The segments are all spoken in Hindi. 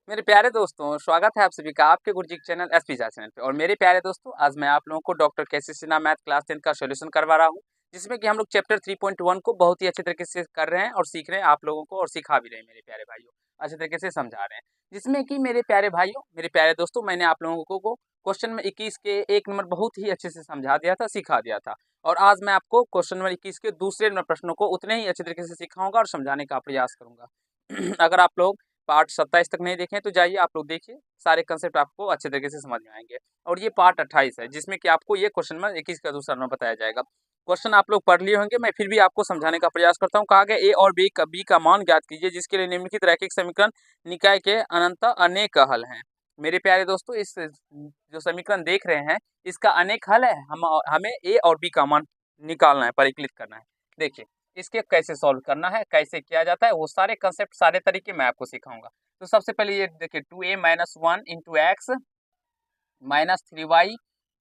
मेरे प्यारे दोस्तों, स्वागत है आप सभी का आपके गुरुजी चैनल एसपी झा चैनल पे। और मेरे प्यारे दोस्तों, आज मैं आप लोगों को डॉक्टर केसी सिन्हा मैथ क्लास 10 का सॉल्यूशन करवा रहा हूँ, जिसमें कि हम लोग चैप्टर 3.1 को बहुत ही अच्छे तरीके से कर रहे हैं और सीख रहे हैं आप लोगों को, और सिखा भी रहे हैं मेरे प्यारे भाइयों, अच्छे तरीके से समझा रहे हैं। जिसमें कि मेरे प्यारे भाइयों, मेरे प्यारे दोस्तों, मैंने आप लोगों को क्वेश्चन नंबर 21 के 1 नंबर बहुत ही अच्छे से समझा दिया था, सिखा दिया था। और आज मैं आपको क्वेश्चन नंबर 21 के दूसरे नंबर प्रश्नों को उतने ही अच्छे तरीके से सिखाऊंगा और समझाने का प्रयास करूंगा। अगर आप लोग पार्ट 27 तक नहीं देखें तो जाइए आप लोग देखिए, सारे कंसेप्ट आपको अच्छे तरीके से समझ में आएंगे। और ये पार्ट 28 है, जिसमें कि आपको ये क्वेश्चन नंबर 21 का दूसरा नंबर बताया जाएगा। क्वेश्चन आप लोग पढ़ लिए होंगे, मैं फिर भी आपको समझाने का प्रयास करता हूँ। कहा गया ए और बी का मान ज्ञात कीजिए जिसके लिए निम्नलिखित रैखिक समीकरण निकाय के अनंत अनेक हल हैं। मेरे प्यारे दोस्तों, इस जो समीकरण देख रहे हैं इसका अनेक हल है। हमें ए और बी का मान निकालना है, परिकलित करना है। देखिए, इसके कैसे सॉल्व करना है, कैसे किया जाता है, वो सारे कंसेप्ट, सारे तरीके मैं आपको सिखाऊंगा। तो सबसे पहले ये देखिए, 2a minus 1 into x minus 3y,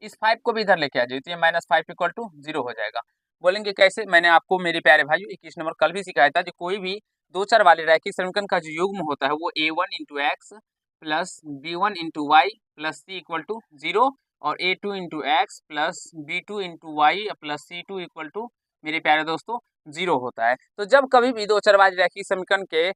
इस 5 को भी इधर लेके आ जाइए तो ये -5 इक्वल टू 0 हो जाएगा। बोलेंगे कैसे? मैंने आपको मेरे प्यारे भाइयों 21 नंबर कल भी सिखाया था, जो कोई भी दो चर वाले रैखिक समीकरण का जो युग्म होता है वो a1 into x plus b1 into y plus c equal to 0 और a2 into x plus b2 into y plus c2 equal to, मेरे प्यारे दोस्तों, 0 होता है। तो जब कभी भी दो चर वाले रैखिक समीकरण के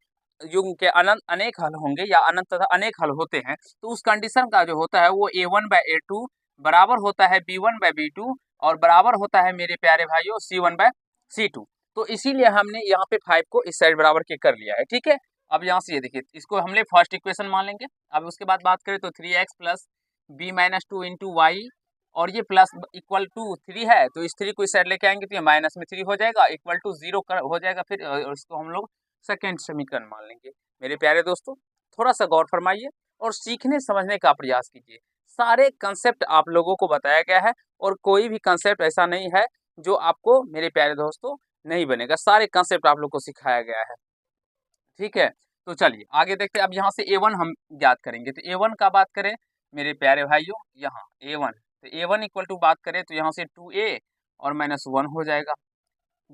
युग्म के अनंत अनेक हल होंगे या अनंत तथा अनेक हल होते हैं, तो उस कंडीशन का जो होता है वो a1/a2 बराबर होता है b1/b2 और बराबर होता है मेरे प्यारे भाइयों c1/c2। तो इसीलिए हमने यहाँ पे 5 को इस साइड बराबर के कर लिया है, ठीक है। अब यहाँ से ये देखिए, इसको हमने फर्स्ट इक्वेशन मान लेंगे। अब उसके बाद बात करें तो 3x plus b minus 2 into y, और ये प्लस इक्वल टू 3 है तो इस 3 को इस साइड लेके आएंगे तो ये माइनस में 3 हो जाएगा, इक्वल टू 0 हो जाएगा। फिर इसको हम लोग सेकेंड समीकरण मान लेंगे। मेरे प्यारे दोस्तों, थोड़ा सा गौर फरमाइए और सीखने समझने का प्रयास कीजिए। सारे कंसेप्ट आप लोगों को बताया गया है और कोई भी कंसेप्ट ऐसा नहीं है जो आपको, मेरे प्यारे दोस्तों, नहीं बनेगा। सारे कंसेप्ट आप लोग को सिखाया गया है, ठीक है। तो चलिए आगे देखते हैं। अब यहाँ से a1 हम ज्ञात करेंगे, तो a1 का बात करें मेरे प्यारे भाइयों, यहाँ a1, तो a1 इक्वल टू बात करें तो यहाँ से 2a और -1 हो जाएगा।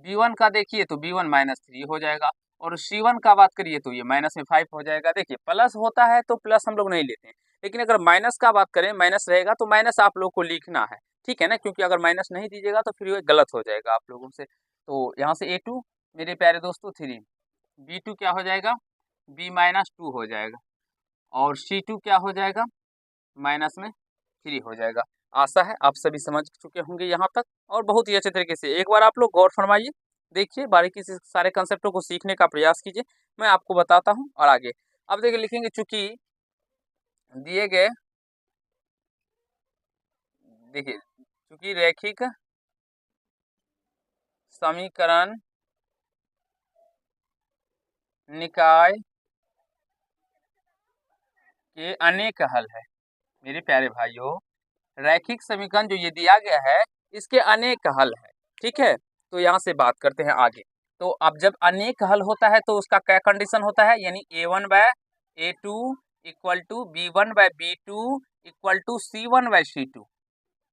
b1 का देखिए तो b1 -3 हो जाएगा, और c1 का बात करिए तो ये माइनस में 5 हो जाएगा। देखिए, प्लस होता है तो प्लस हम लोग नहीं लेते हैं, लेकिन अगर माइनस का बात करें, माइनस रहेगा तो माइनस आप लोग को लिखना है, ठीक है ना, क्योंकि अगर माइनस नहीं दीजिएगा तो फिर ये गलत हो जाएगा आप लोगों से। तो यहाँ से a2 मेरे प्यारे दोस्तों 3, b2 क्या हो जाएगा, b-2 हो जाएगा, और c2 क्या हो जाएगा, -3 हो जाएगा। आशा है आप सभी समझ चुके होंगे यहाँ तक, और बहुत ही अच्छे तरीके से। एक बार आप लोग गौर फरमाइए, देखिए बारीकी से सारे कंसेप्टों को सीखने का प्रयास कीजिए। मैं आपको बताता हूँ और आगे। अब देखिए, लिखेंगे चूंकि दिए गए, देखिए, चूंकि रैखिक समीकरण निकाय के अनेक हल है। मेरे प्यारे भाइयों, रैखिक समीकरण जो ये दिया गया है इसके अनेक हल है, ठीक है। तो यहाँ से बात करते हैं आगे। तो अब जब अनेक हल होता है तो उसका क्या कंडीशन होता है, यानी a1/a2 equal to b1/b2 equal to c1/c2।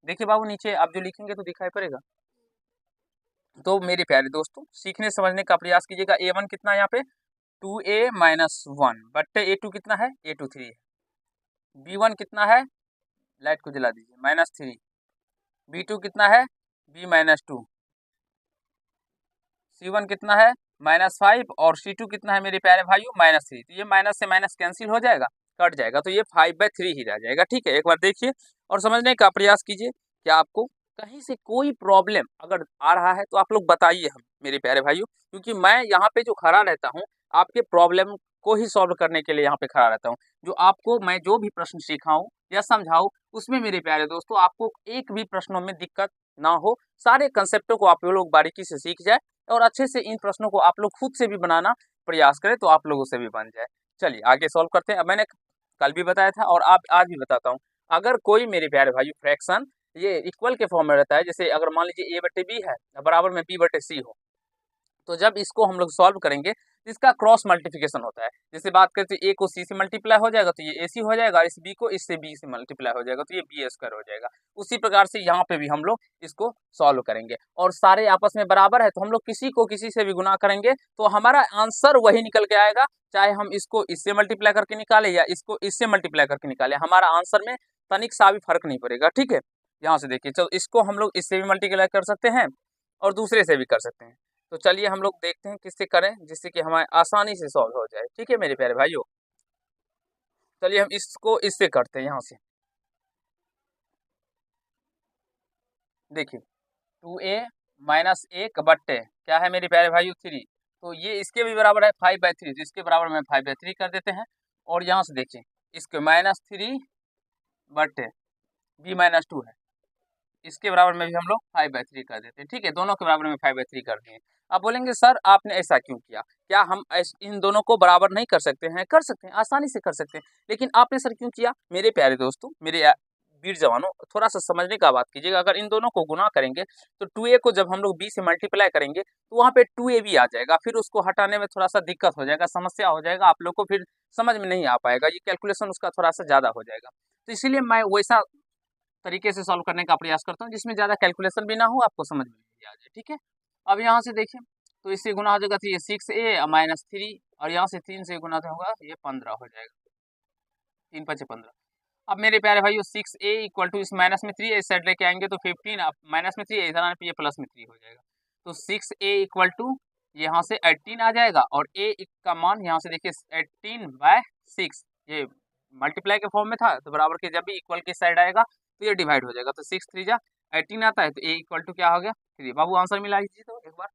देखिए बाबू, नीचे आप जो लिखेंगे तो दिखाई पड़ेगा। तो मेरे प्यारे दोस्तों, सीखने समझने का प्रयास कीजिएगा। a1 कितना है यहाँ पे, 2a-1 बट्टे a2 कितना है, a2 3 है। b1 कितना है, लाइट को जला दीजिए, -3। b2 कितना है, b-2। c1 कितना है, -5, और c2 कितना है मेरे प्यारे भाइयों, -3। तो ये माइनस से माइनस कैंसिल हो जाएगा, कट जाएगा, तो ये 5/3 ही रह जाएगा, ठीक है। एक बार देखिए और समझने का प्रयास कीजिए। क्या आपको कहीं से कोई प्रॉब्लम अगर आ रहा है तो आप लोग बताइए हम, मेरे प्यारे भाइयों, क्योंकि मैं यहाँ पे जो खड़ा रहता हूँ आपके प्रॉब्लम को ही सॉल्व करने के लिए यहाँ पे खड़ा रहता हूँ। जो आपको मैं जो भी प्रश्न सिखाऊं या समझाऊं, उसमें मेरे प्यारे दोस्तों आपको एक भी प्रश्नों में दिक्कत ना हो, सारे कंसेप्टों को आप लोग बारीकी से सीख जाए और अच्छे से इन प्रश्नों को आप लोग खुद से भी बनाना प्रयास करें तो आप लोगों से भी बन जाए। चलिए आगे सॉल्व करते हैं। अब मैंने कल भी बताया था और आप आज भी बताता हूँ, अगर कोई मेरे प्यारे भाई फ्रैक्शन ये इक्वल के फॉर्म में रहता है, जैसे अगर मान लीजिए a/b है बराबर में b/c हो, तो जब इसको हम लोग सॉल्व करेंगे इसका क्रॉस मल्टीप्लिकेशन होता है। जैसे बात करते हैं, ए को सी से मल्टीप्लाई हो जाएगा तो ये ए सी हो जाएगा, इस बी को इससे बी से मल्टीप्लाई हो जाएगा तो ये बी स्क्वायर हो जाएगा। उसी प्रकार से यहाँ पे भी हम लोग इसको सॉल्व करेंगे और सारे आपस में बराबर है तो हम लोग किसी को किसी से भी गुना करेंगे तो हमारा आंसर वही निकल के आएगा, चाहे हम इसको इससे मल्टीप्लाई करके निकाले या इसको इससे मल्टीप्लाई करके निकाले, हमारा आंसर में तनिक सा भी फर्क नहीं पड़ेगा। ठीक है, यहाँ से देखिए, चलो इसको हम लोग इससे भी मल्टीप्लाई कर सकते हैं और दूसरे से भी कर सकते हैं। तो चलिए हम लोग देखते हैं किससे करें जिससे कि हमारे आसानी से सॉल्व हो जाए। ठीक है मेरे प्यारे भाइयों, चलिए हम इसको इससे करते हैं। यहाँ से देखिए 2a माइनस 1 बट्टे क्या है मेरे प्यारे भाइयों 3, तो ये इसके भी बराबर है 5/3, तो इसके बराबर में 5/3 कर देते हैं। और यहाँ से देखिए इसके -3 बट्टे b-2 है, इसके बराबर में भी हम लोग 5/3 कर देते हैं। ठीक है, दोनों के बराबर में 5/3 कर दिए। अब बोलेंगे सर आपने ऐसा क्यों किया, क्या हम इन दोनों को बराबर नहीं कर सकते हैं? कर सकते हैं, आसानी से कर सकते हैं, लेकिन आपने सर क्यों किया? मेरे प्यारे दोस्तों, मेरे वीर जवानों, थोड़ा सा समझने का बात कीजिएगा। अगर इन दोनों को गुना करेंगे तो 2a को जब हम लोग b से मल्टीप्लाई करेंगे तो वहाँ पे 2a भी आ जाएगा, फिर उसको हटाने में थोड़ा सा दिक्कत हो जाएगा, समस्या हो जाएगा, आप लोग को फिर समझ में नहीं आ पाएगा, ये कैलकुलेशन उसका थोड़ा सा ज़्यादा हो जाएगा। तो इसीलिए मैं वैसा तरीके से सॉल्व करने का प्रयास करता हूँ जिसमें ज़्यादा कैलकुलेशन भी ना हो, आपको समझ में भी आ जाए। ठीक है, अब यहाँ से देखिए तो इससे गुना हो जाएगा तो ये 6a माइनस 3 और यहाँ से 3 से गुना तो होगा ये 15 हो जाएगा, 3×5 = 15। अब मेरे प्यारे भाइयों 6a इक्वल टू इस माइनस में 3 इस साइड लेके आएंगे तो 15, अब माइनस में 3 इधर आने पे ये प्लस में 3 हो जाएगा, तो 6a इक्वल टू यहाँ से 18 आ जाएगा और a का मान यहाँ से देखिए 18/6, ये मल्टीप्लाई के फॉर्म में था तो बराबर के जब भी इक्वल के साइड आएगा तो ये डिवाइड हो जाएगा, तो 6×3 = 18 आता है, तो a इक्वल टू क्या हो गया 3। बाबू आंसर मिला लीजिए तो एक बार।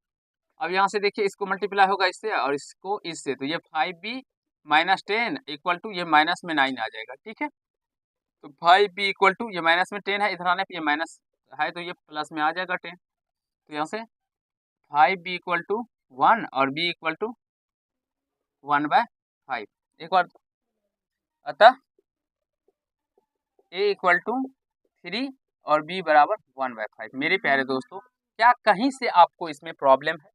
अब यहाँ से देखिए इसको मल्टीप्लाई होगा इससे और इसको इससे, तो ये 5b-10 इक्वल टू ये माइनस में 9 आ जाएगा। ठीक है, तो 5b इक्वल टू ये माइनस में 10 है, इधर आने पे ये माइनस है तो ये प्लस में आ जाएगा 10, तो यहाँ से 5b इक्वल टू 1 और b इक्वल टू 1/5 एक बार। अतः a इक्वल टू 3 और b बराबर 1/5। मेरे प्यारे दोस्तों, क्या कहीं से आपको इसमें प्रॉब्लम है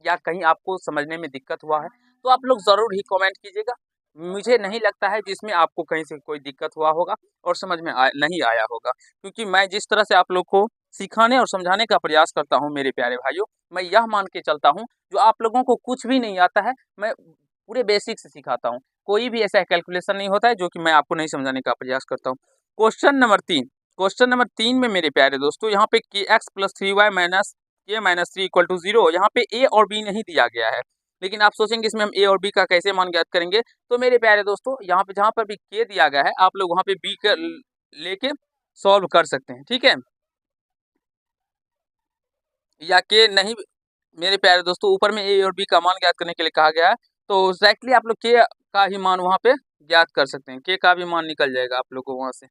या कहीं आपको समझने में दिक्कत हुआ है तो आप लोग ज़रूर ही कमेंट कीजिएगा। मुझे नहीं लगता है जिसमें आपको कहीं से कोई दिक्कत हुआ होगा और समझ में नहीं आया होगा, क्योंकि मैं जिस तरह से आप लोग को सिखाने और समझाने का प्रयास करता हूँ मेरे प्यारे भाइयों, मैं यह मान के चलता हूँ जो आप लोगों को कुछ भी नहीं आता है मैं पूरे बेसिक से सिखाता हूँ। कोई भी ऐसा कैलकुलेशन नहीं होता है जो कि मैं आपको नहीं समझाने का प्रयास करता हूँ। क्वेश्चन नंबर 3 में मेरे प्यारे दोस्तों यहाँ पे kx + 3y - k-3 = 0, यहाँ पे a और b नहीं दिया गया है, लेकिन आप सोचेंगे इसमें हम a और b का कैसे मान ज्ञात करेंगे, तो मेरे प्यारे दोस्तों यहाँ पे जहाँ पर भी k दिया गया है आप लोग वहाँ पे b का लेके सॉल्व कर सकते हैं। ठीक है, या k नहीं, मेरे प्यारे दोस्तों ऊपर में a और b का मान ज्ञात करने के लिए कहा गया है, तो एग्जैक्टली आप लोग k का ही मान वहाँ पे ज्ञात कर सकते हैं, k का भी मान निकल जाएगा आप लोग को वहाँ से,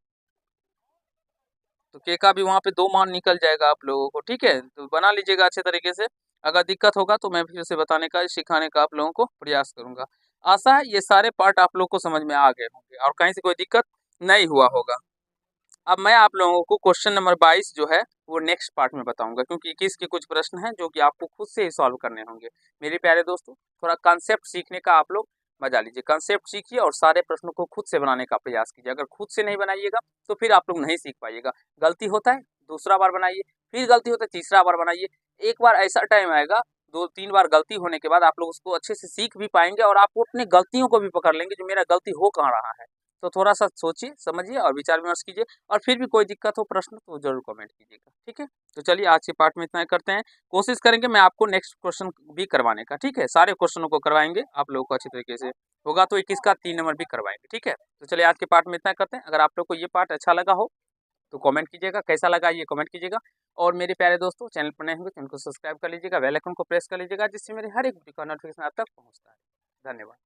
तो के का भी वहाँ पे 2 मान निकल जाएगा आप लोगों को। ठीक है, तो बना लीजिएगा अच्छे तरीके से, अगर दिक्कत होगा तो मैं फिर से बताने का सिखाने का आप लोगों को प्रयास करूँगा। आशा है ये सारे पार्ट आप लोग को समझ में आ गए होंगे और कहीं से कोई दिक्कत नहीं हुआ होगा। अब मैं आप लोगों को क्वेश्चन नंबर 22 जो है वो नेक्स्ट पार्ट में बताऊंगा, क्योंकि 21 के कुछ प्रश्न हैं जो कि आपको खुद से ही सॉल्व करने होंगे। मेरे प्यारे दोस्तों, थोड़ा कॉन्सेप्ट सीखने का आप लोग मजा लीजिए, कॉन्सेप्ट सीखिए और सारे प्रश्नों को खुद से बनाने का प्रयास कीजिए। अगर खुद से नहीं बनाइएगा तो फिर आप लोग नहीं सीख पाइएगा। गलती होता है दूसरा बार बनाइए, फिर गलती होता है तीसरा बार बनाइए, एक बार ऐसा टाइम आएगा 2-3 बार गलती होने के बाद आप लोग उसको अच्छे से सीख भी पाएंगे और आपको अपनी गलतियों को भी पकड़ लेंगे जो मेरा गलती हो कहाँ रहा है। तो थोड़ा सा सोचिए, समझिए और विचार विमर्श कीजिए, और फिर भी कोई दिक्कत हो प्रश्न तो जरूर कमेंट कीजिएगा। ठीक है, तो चलिए आज के पार्ट में इतना ही करते हैं। कोशिश करेंगे मैं आपको नेक्स्ट क्वेश्चन भी करवाने का। ठीक है, सारे क्वेश्चनों को करवाएंगे आप लोगों को अच्छी तरीके से, होगा तो 21 का 3 नंबर भी करवाएंगे। ठीक है, तो चलिए आज के पार्ट में इतना करते हैं। अगर आप लोग को ये पार्ट अच्छा लगा हो तो कमेंट कीजिएगा, कैसा लगा ये कमेंट कीजिएगा। और मेरे प्यारे दोस्तों, चैनल पर नए होंगे तो इनको सब्सक्राइब कर लीजिएगा, बेल आइकन को प्रेस कर लीजिएगा, जिससे मेरे हर एक वीडियो का नोटिफिकेशन आप तक पहुँचता है। धन्यवाद।